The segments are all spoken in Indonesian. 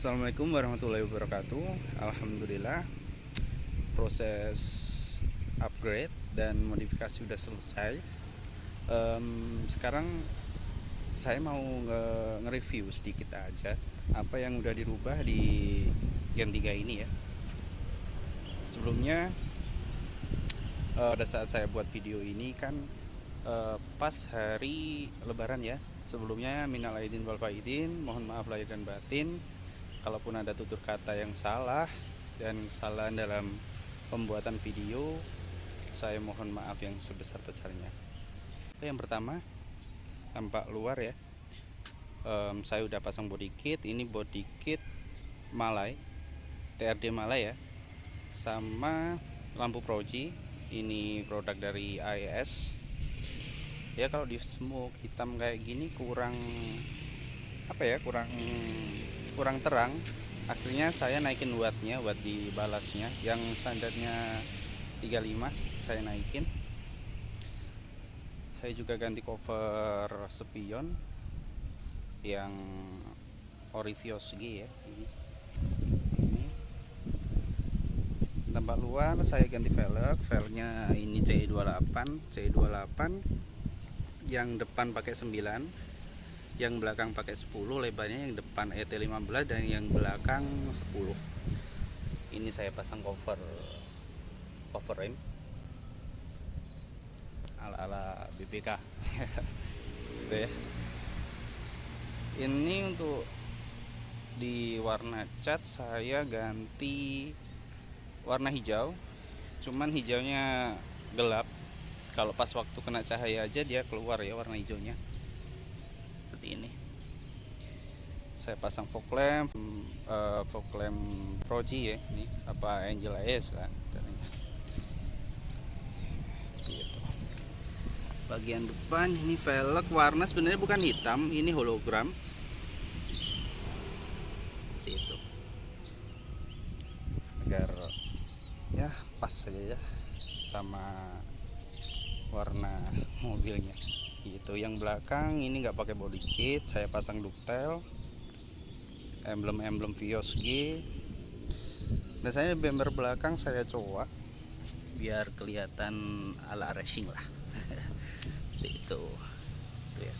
Assalamualaikum warahmatullahi wabarakatuh. Alhamdulillah, proses upgrade dan modifikasi sudah selesai. Sekarang saya mau nge-review sedikit aja apa yang udah dirubah di Gen 3 ini ya. Sebelumnya pada saat saya buat video ini kan pas hari Lebaran ya. Sebelumnya minal aidin wal faidin, mohon maaf lahir dan batin kalaupun ada tutur kata yang salah dan kesalahan dalam pembuatan video, saya mohon maaf yang sebesar-besarnya. Yang pertama, tampak luar ya. Saya udah pasang body kit. Ini body kit Malai, TRD Malai ya, sama lampu proji. Ini produk dari AES ya. Kalau di smoke hitam kayak gini kurang kurang terang. Akhirnya saya naikin wattnya, watt di balasnya yang standarnya 35 saya naikin. Saya juga ganti cover spion yang ori vios ya. Ini tampak luar. Saya ganti velgnya ini C28 yang depan pakai 9, yang belakang pakai 10. Lebarnya yang depan ET15 dan yang belakang 10. Ini saya pasang cover rim ala BBK. Gitu ya. Ini untuk di warna cat saya ganti warna hijau, cuman hijaunya gelap. Kalau pas waktu kena cahaya aja dia keluar ya warna hijaunya seperti ini. Saya pasang fog lamp Proji ya, ini apa Angel AS lah gitu. Bagian depan ini velg warna sebenarnya bukan hitam, ini hologram itu, agar ya pas saja ya sama warna mobilnya gitu. Yang belakang ini nggak pakai body kit, saya pasang detail emblem vios G, dan saya bumper belakang saya coba biar kelihatan ala racing lah. Itu ya.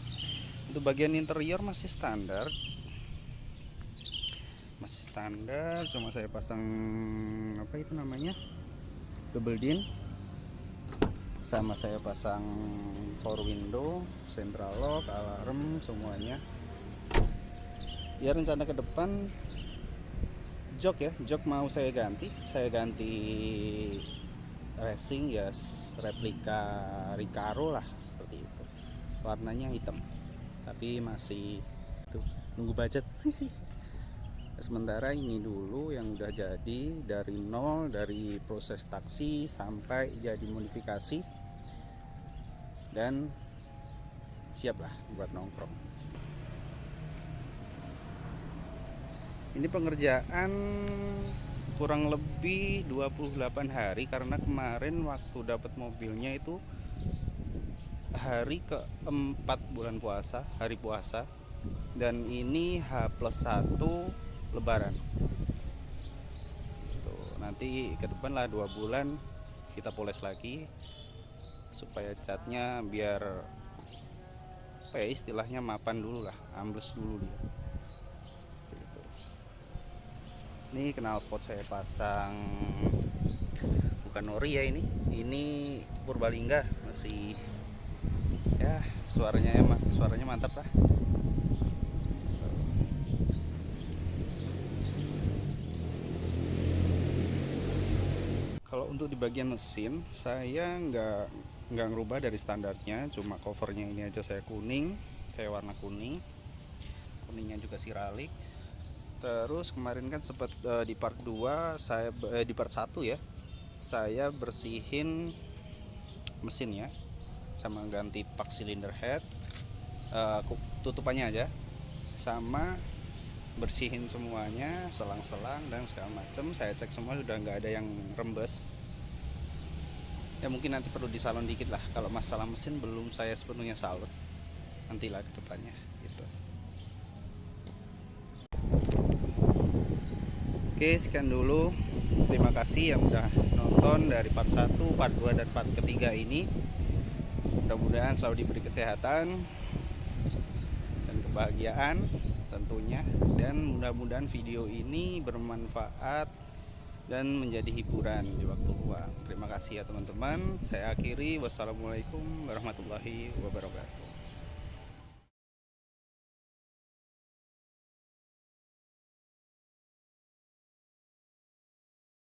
Untuk bagian interior masih standar, cuma saya pasang apa itu namanya, double din, sama saya pasang power window, central lock, alarm semuanya. Ya rencana ke depan jok mau saya ganti racing ya, replika Recaro lah seperti itu, warnanya hitam, tapi masih tuh nunggu budget. Sementara ini dulu yang udah jadi dari nol, dari proses taksi sampai jadi modifikasi dan siap lah buat nongkrong. Ini pengerjaan kurang lebih 28 hari, karena kemarin waktu dapat mobilnya itu hari keempat bulan puasa, hari puasa, dan ini H+1 lebaran. Tuh, nanti ke depan lah 2 bulan kita poles lagi supaya catnya biar apa ya, istilahnya mapan dulu lah, ambles dulu dia. Ini knalpot saya pasang bukan ori ya, ini Purbalingga, masih ya suaranya mantap lah. Kalau untuk di bagian mesin saya nggak ngerubah dari standarnya, cuma covernya ini aja saya warna kuningnya juga siralik. Terus kemarin kan sempat di part 2 di part 1 ya, saya bersihin mesinnya sama ganti pak cylinder head, tutupannya aja, sama bersihin semuanya, selang-selang dan segala macam. Saya cek semua sudah nggak ada yang rembes. Ya mungkin nanti perlu disalon dikit lah, kalau masalah mesin belum saya sepenuhnya salon, nantilah ke depannya gitu. Oke, sekian dulu. Terima kasih yang udah nonton dari part 1, part 2, dan part ketiga ini. Mudah-mudahan selalu diberi kesehatan dan kebahagiaan tentunya, dan mudah-mudahan video ini bermanfaat dan menjadi hiburan di waktu luang. Terima kasih ya teman-teman. Saya akhiri. Wassalamualaikum warahmatullahi wabarakatuh.